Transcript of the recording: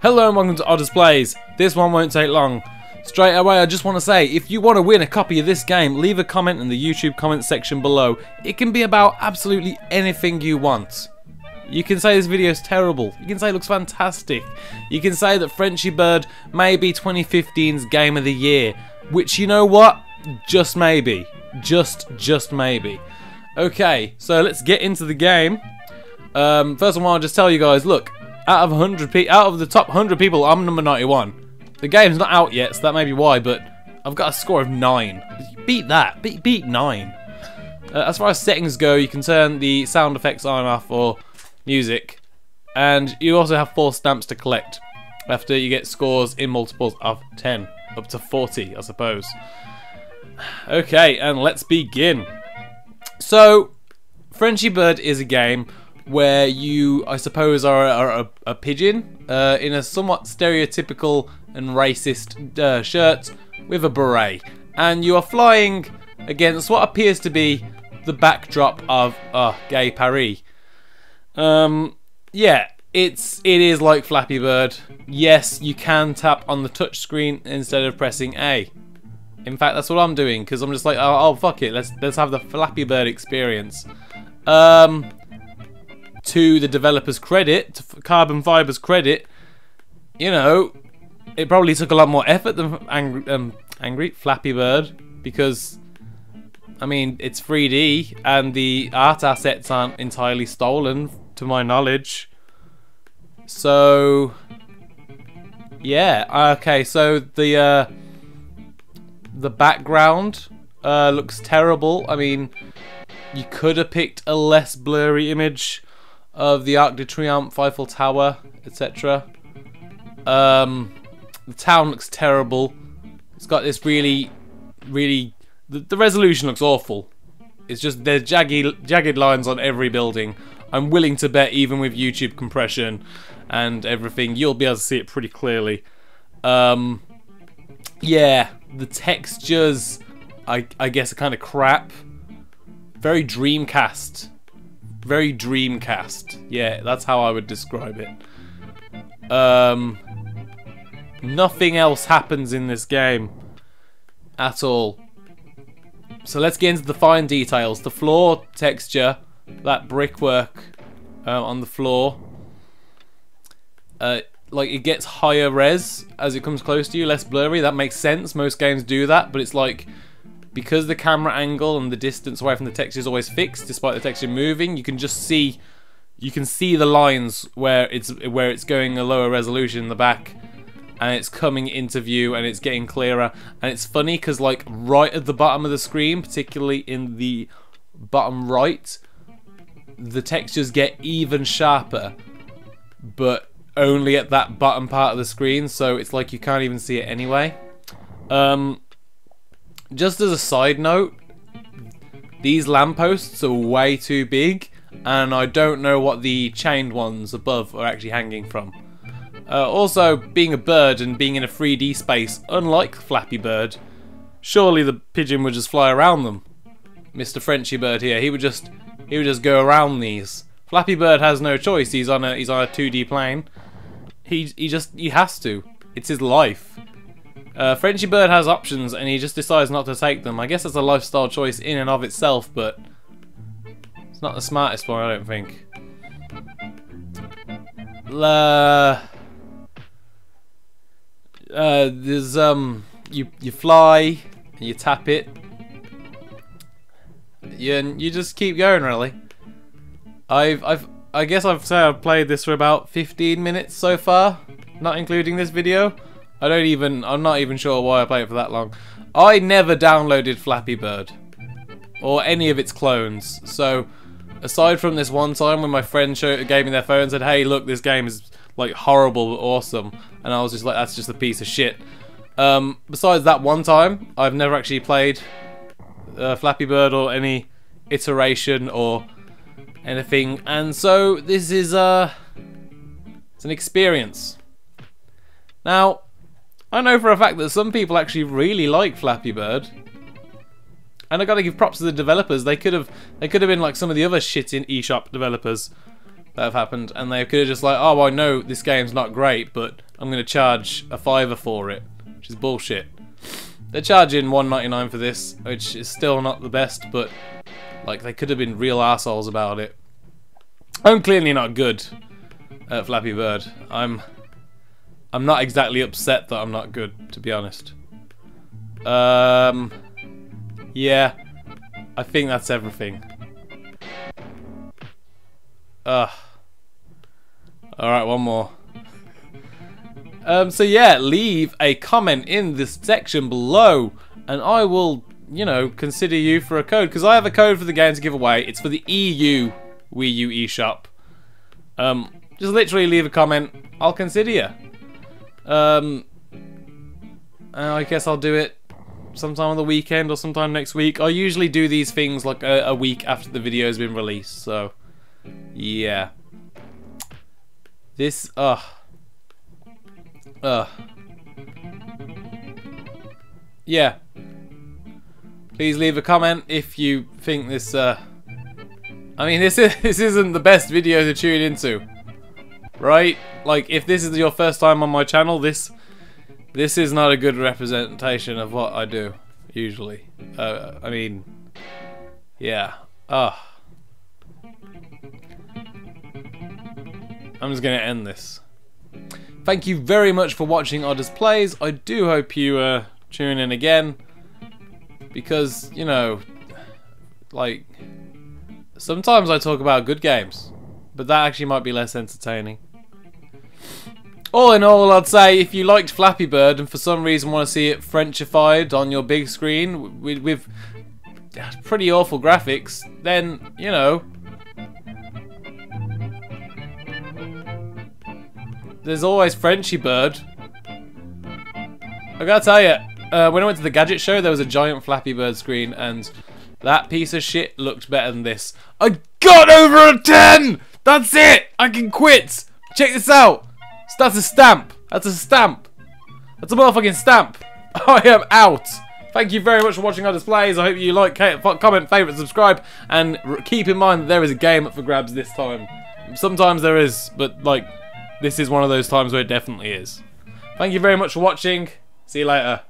Hello and welcome to Oddest Plays. This one won't take long. Straight away I just want to say, if you want to win a copy of this game, leave a comment in the YouTube comment section below. It can be about absolutely anything you want. You can say this video is terrible. You can say it looks fantastic. You can say that Frenchy Bird may be 2015's Game of the Year. Which, you know what? Just maybe. Just maybe. Okay, so let's get into the game. First of all, I'll just tell you guys, look. Out of the top 100 people, I'm number 91. The game's not out yet, so that may be why, but I've got a score of 9. Beat that. Beat 9. As far as settings go, you can turn the sound effects on and off or music. And you also have 4 stamps to collect after you get scores in multiples of 10. Up to 40, I suppose. Okay, and let's begin. So, Frenchy Bird is a game where you, I suppose, are a pigeon in a somewhat stereotypical and racist shirt with a beret, and you are flying against what appears to be the backdrop of gay Paris. Yeah, it is like Flappy Bird. Yes, you can tap on the touch screen instead of pressing A. In fact, that's what I'm doing because I'm just like, oh fuck it, let's have the Flappy Bird experience. To the developer's credit, to Carbon Fiber's credit, you know, it probably took a lot more effort than Angry Flappy Bird, because, I mean, it's 3D and the art assets aren't entirely stolen, to my knowledge. So, yeah, okay, so the background looks terrible. I mean, you could have picked a less blurry image of the Arc de Triomphe, Eiffel Tower, etc. The town looks terrible. It's got this really, the resolution looks awful. It's just, there's jagged lines on every building. I'm willing to bet, even with YouTube compression and everything, you'll be able to see it pretty clearly. Yeah, the textures, I guess, are kind of crap. Very Dreamcast. Very Dreamcast. Yeah, that's how I would describe it. Nothing else happens in this game at all. So let's get into the fine details. The floor texture, that brickwork on the floor, like, it gets higher res as it comes close to you, less blurry. That makes sense. Most games do that, but it's like, because the camera angle and the distance away from the texture is always fixed, despite the texture moving, you can just see, the lines where it's going a lower resolution in the back, and it's coming into view and it's getting clearer. And it's funny because, like, right at the bottom of the screen, particularly in the bottom right, the textures get even sharper, but only at that bottom part of the screen, so it's like you can't even see it anyway. Just as a side note, these lampposts are way too big, and I don't know what the chained ones above are actually hanging from. Also, being a bird and being in a 3D space, unlike Flappy Bird, surely the pigeon would just fly around them. Mr. Frenchy Bird here, he would just go around these. Flappy Bird has no choice. He's on a 2D plane. He has to. It's his life. Frenchy Bird has options and he just decides not to take them. I guess that's a lifestyle choice in and of itself, but it's not the smartest one, I don't think. There's you fly and you tap it. You just keep going, really. I guess I've played this for about 15 minutes so far, not including this video. I'm not even sure why I played it for that long. I never downloaded Flappy Bird or any of its clones. So, aside from this one time when my friend gave me their phone and said, "Hey, look, this game is like horrible but awesome," and I was just like, "That's just a piece of shit." Besides that one time, I've never actually played Flappy Bird or any iteration or anything, and so this is it's an experience. Now, I know for a fact that some people actually really like Flappy Bird, and I gotta give props to the developers. They could have been like some of the other shit in eShop developers that have happened, and they could have just like, oh, I know this game's not great, but I'm going to charge a $5 for it, which is bullshit. They're charging $1.99 for this, which is still not the best, but like they could have been real assholes about it. I'm clearly not good at Flappy Bird. I'm not exactly upset that I'm not good, to be honest. Yeah, I think that's everything. Alright, one more. So yeah, leave a comment in this section below, and I will, you know, consider you for a code, because I have a code for the game to give away. It's for the EU Wii U eShop. Just literally leave a comment. I'll consider you. I guess I'll do it sometime on the weekend or sometime next week. I usually do these things like a week after the video has been released, so yeah. This, yeah. Please leave a comment if you think this, I mean, this isn't the best video to tune into, right? Like, if this is your first time on my channel, this is not a good representation of what I do, usually. I mean, yeah. I'm just gonna end this. Thank you very much for watching Oddest Plays. I do hope you tune in again, because, you know, like, sometimes I talk about good games, but that actually might be less entertaining. All in all, I'd say if you liked Flappy Bird and for some reason want to see it Frenchified on your big screen with pretty awful graphics, then, you know, there's always Frenchy Bird. I gotta tell you, when I went to the gadget show, there was a giant Flappy Bird screen, and that piece of shit looked better than this. I got over a 10! That's it! I can quit! Check this out! That's a stamp! That's a stamp! That's a motherfucking stamp! I am out! Thank you very much for watching our displays. I hope you like, comment, favourite, subscribe, and keep in mind that there is a game up for grabs this time. Sometimes there is, but like, this is one of those times where it definitely is. Thank you very much for watching. See you later.